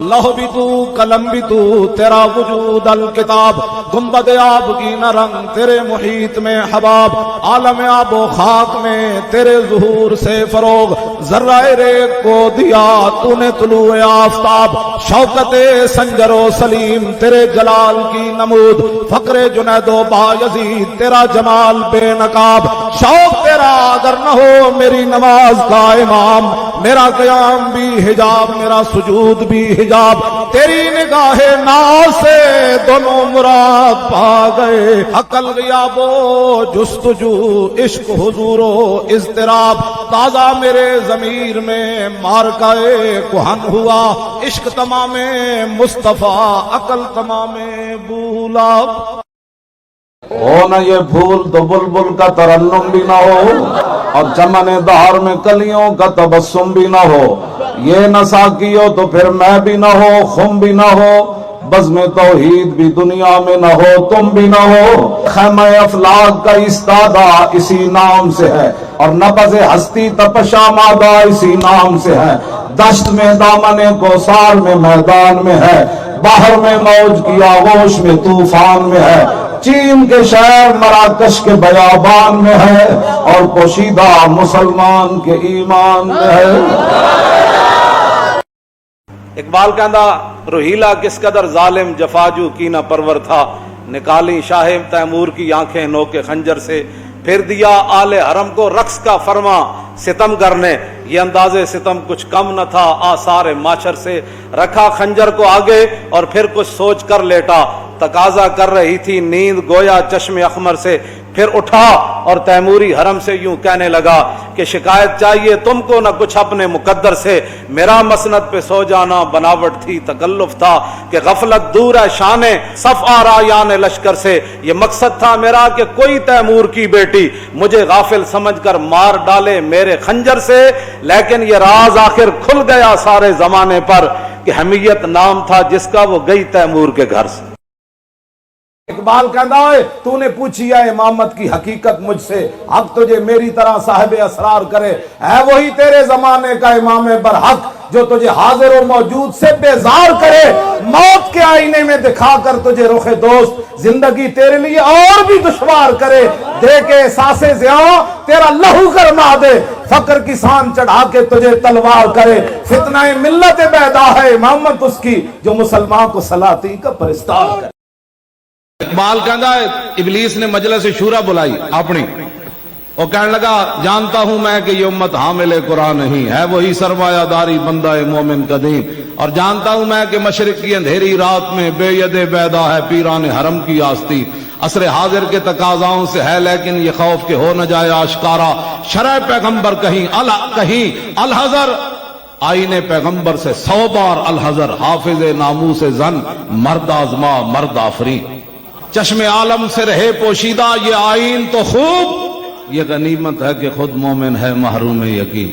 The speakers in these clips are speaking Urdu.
لوح بھی تو قلم بھی تو تیرا وجود الکتاب، گنبد آب کی نہ رنگ تیرے محیط میں حباب، عالم آب و خاک میں تیرے ظہور سے فروغ، ذرہ ریگ کو دیا تو نے طلوع آفتاب، شوکت سنجر و سلیم تیرے جلال کی نمود، فقر جنید و بایزید تیرا جمال بے نقاب، شوق تیرا اگر نہ ہو میری نماز کا امام، میرا قیام بھی حجاب میرا سجود بھی حجاب، تیری نگاہ ناز سے دونوں مراد پا گئے، عقل غیاب و جستجو عشق حضور و اضطراب، تازہ میرے ضمیر میں مارکہ کہن ہوا، عشق تمام مصطفیٰ عقل تمام بولا۔ ہو نہ یہ بھول تو بلبل کا ترنم بھی نہ ہو، اور چمن دہر میں کلیوں کا تبسم بھی نہ ہو، یہ نہ ساقی ہو تو پھر میں بھی نہ ہو، خم بھی نہ ہو، بزم توحید بھی دنیا میں نہ ہو، تم بھی نہ ہو، خیمہ افلاک کا استادہ اسی نام سے ہے، اور نبض ہستی تپشا مادہ اسی نام سے ہے، دشت میں دامن کوثر میں میدان میں ہے، باہر میں موج کی آغوش میں طوفان میں ہے، چین کے شہر مراکش کے بیابان میں ہے، اور پوشیدہ مسلمان کے ایمان میں ہے۔ اقبال کہندا روہیلا کس قدر ظالم جفاجو کینہ پرور تھا، نکالی شاہ تیمور کی آنکھیں نوکے خنجر سے، پھر دیا آل حرم کو رقص کا فرما ستم کرنے، یہ انداز ستم کچھ کم نہ تھا آثار ماچر سے، رکھا خنجر کو آگے اور پھر کچھ سوچ کر لیٹا، تقاضا کر رہی تھی نیند گویا چشم اخمر سے، پھر اٹھا اور تیموری حرم سے یوں کہنے لگا کہ شکایت چاہیے تم کو نہ کچھ اپنے مقدر سے، میرا مسند پہ سو جانا بناوٹ تھی تکلف تھا، کہ غفلت دور ہے شان صف آرایان لشکر سے، یہ مقصد تھا میرا کہ کوئی تیمور کی بیٹی مجھے غافل سمجھ کر مار ڈالے میرے خنجر سے، لیکن یہ راز آخر کھل گیا سارے زمانے پر کہ حمیت نام تھا جس کا وہ گئی تیمور کے گھر سے۔ اقبال کہتا ہے تو نے پوچھی ہے امامت کی حقیقت مجھ سے، حق تجھے میری طرح صاحب اسرار کرے، ہے وہی تیرے زمانے کا امام برحق جو تجھے حاضر و موجود سے بیزار کرے، موت کے آئینے میں دکھا کر تجھے رخ دوست زندگی تیرے لیے اور بھی دشوار کرے، دے کے احساس زیاں تیرا لہو گرما دے، فقر کی سان چڑھا کے تجھے تلوار کرے، فتنہ ملت بیدا ہے امامت اس کی جو مسلمان کو سلاطین کا پرستار کرے۔ اقبال کہندا ہے ابلیس نے مجلس شورا بلائی اپنی، اور کہنے لگا جانتا ہوں میں کہ یہ امت حامل قرآن نہیں ہے، وہی سرمایہ داری بندہ مومن قدیم، اور جانتا ہوں میں کہ مشرق کی اندھیری رات میں بے ید بیدا ہے پیران حرم کی آستی، عصر حاضر کے تقاضاؤں سے ہے لیکن یہ خوف کہ ہو نہ جائے آشکارا، شرع پیغمبر کہیں الحذر، آئین پیغمبر سے 100 بار الحذر، حافظ ناموس زن مرد آزما مرد آفری، چشم عالم سے رہے پوشیدہ یہ آئین تو خوب، یہ غنیمت ہے کہ خود مومن ہے محروم یقین۔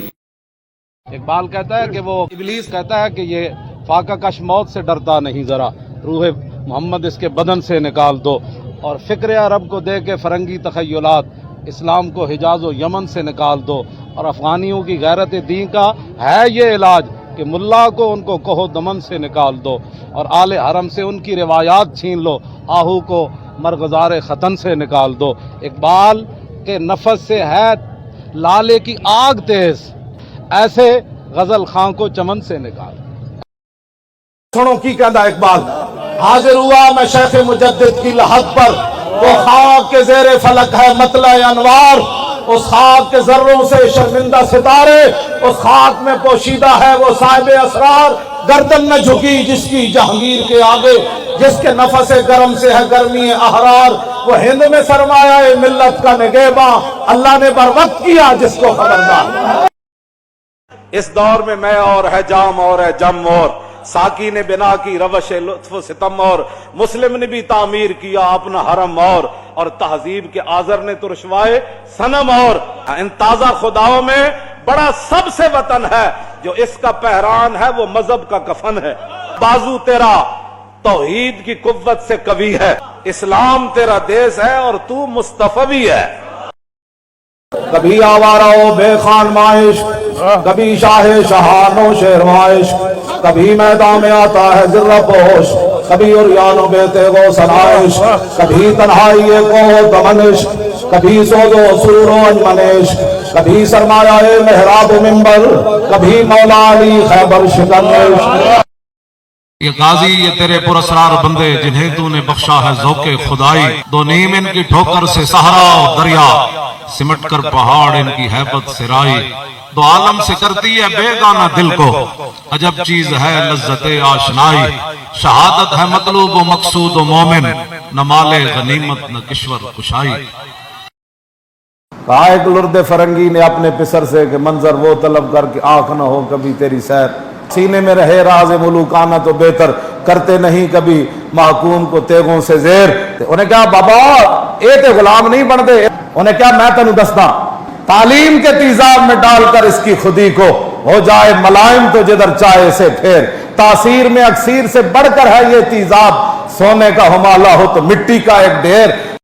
اقبال کہتا ہے کہ وہ ابلیس کہتا ہے کہ یہ فاقہ کش موت سے ڈرتا نہیں، ذرا روح محمد اس کے بدن سے نکال دو، اور فکر عرب کو دے کے فرنگی تخیلات اسلام کو حجاز و یمن سے نکال دو، اور افغانیوں کی غیرت دین کا ہے یہ علاج کہ ملا کو ان کو کہو دمن سے نکال دو، اور آل حرم سے ان کی روایات چھین لو، آہو کو مرغزار ختن سے نکال دو۔ اقبال کے نفس سے ہے لالے کی آگ تیز، ایسے غزل خاں کو چمن سے نکال۔ سنو کی کہتا اقبال، حاضر ہوا میں شیخ مجدد کی لحد پر، وہ خاک کے زیر فلک ہے مطلع انوار، اس خاک کے ذروں سے شرمندہ ستارے، اس خاک میں پوشیدہ ہے وہ صاحب اسرار، گردن نہ جھکی جس کی جہانگیر کے آگے، جس کے نفس گرم سے ہے گرمی احرار، وہ ہند میں سرمایہ ملت کا نگہباں، اللہ نے بر وقت کیا جس کو خبردار۔ اس دور میں میں اور ہے جام اور ہے جم، اور ساقی نے بنا کی روش لطف و ستم، اور مسلم نے بھی تعمیر کیا اپنا حرم، اور تہذیب کے آذر نے تو رشوائے صنم، اور ان تازہ خداؤں میں بڑا سب سے وطن ہے جو اس کا پہران ہے وہ مذہب کا کفن ہے، بازو تیرا توحید کی قوت سے قوی ہے، اسلام تیرا دیس ہے اور تو مصطفی ہے۔ کبھی آوارہ و بے خان مائش، کبھی شاہ شہانو شہر مائش، کبھی میدان میں آتا ہے ذرہ پوش، کبھی عریان و بیتے گو سنائش، کبھی تنہائی کو دمنش، کبھی سود و سرور و انجمنش، کبھی سرمایہ محراب و منبر، کبھی مولا علی خیبر شکنش۔ یہ غازی یہ تیرے پراسرار بندے جنہیں تو نے بخشا ہے ذوق خدائی، دو نیم ان کی ٹھوکر سے صحرا اور دریا، سمٹ کر پہاڑ ان کی ہیبت سے رائی، دو عالم سے کرتی ہے بے گانہ دل کو، عجب چیز ہے لذت آشنائی، شہادت ہے مطلوب و مقصود و مومن، نہ مال غنیمت نہ کشور کشائی۔ کہا ایک لرد فرنگی نے اپنے پسر سے کہ منظر وہ طلب کر کے آنکھ نہ ہو کبھی تیری سیر، سینے میں رہے راز ملوکانہ تو بہتر، کرتے نہیں کبھی محکوم کو تیغوں سے زیر۔ انہیں کہا بابا اے تے غلام نہیں بن دے، انہیں کہا میں تنو دستا، تعلیم کے تیزاب میں ڈال کر اس کی خودی کو، ہو جائے ملائم تو جدھر چاہے سے پھیر، تاثیر میں اکثیر سے بڑھ کر ہے یہ تیزاب، سونے کا ہمالہ ہو تو مٹی کا ایک ڈھیر،